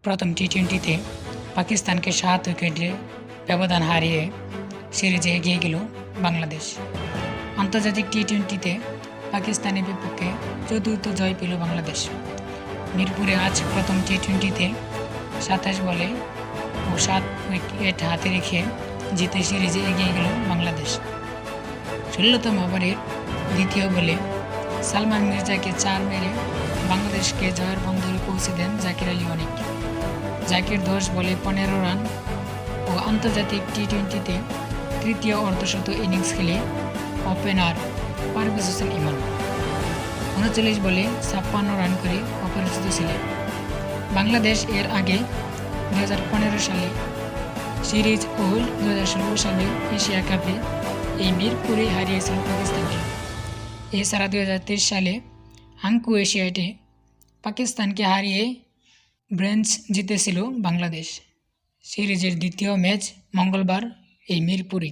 প্রথম টি-20তে পাকিস্তানকে 7 উইকেটে ব্যবধান হারিয়ে সিরিজে এগিয়ে গেল বাংলাদেশ। আন্তর্জাতিক টি-20তে পাকিস্তানের বিপক্ষে চতুর্থ জয় পেল বাংলাদেশ। মিরপুরে আজ প্রথম টি-20তে 27 বলে ও 7 উইকেট হাতে রেখে জিতে সিরিজে এগিয়ে গেল বাংলাদেশ। 16তম ওভারের দ্বিতীয় বলে সালমান মির্জাকে 4 মেরে বাংলাদেশকে জয়ের বন্দরে পৌঁছে দেন জাকির আলী অনেক। জাকির 10 বলে 15 রান ও আন্তর্জাতিক টি-20তে তৃতীয় অর্ধশত ইনিংস খেলে ওপেনার পারভেজ হোসেন ইমন 39 বলে 56 রান করে অপরাজিত ছিলেন। বাংলাদেশ এর আগে 2015 সালে সিরিজ ও 2016 সালে এশিয়া কাপে এই মিরপুরে হারিয়েছিল পাকিস্তানকে। এছাড়া 2023 সালে হাঙ্কু এশিয়াডে পাকিস্তানকে হারিয়ে ব্রোঞ্জ জিতেছিল বাংলাদেশ। সিরিজের দ্বিতীয় ম্যাচ মঙ্গলবার এই মিরপুরে।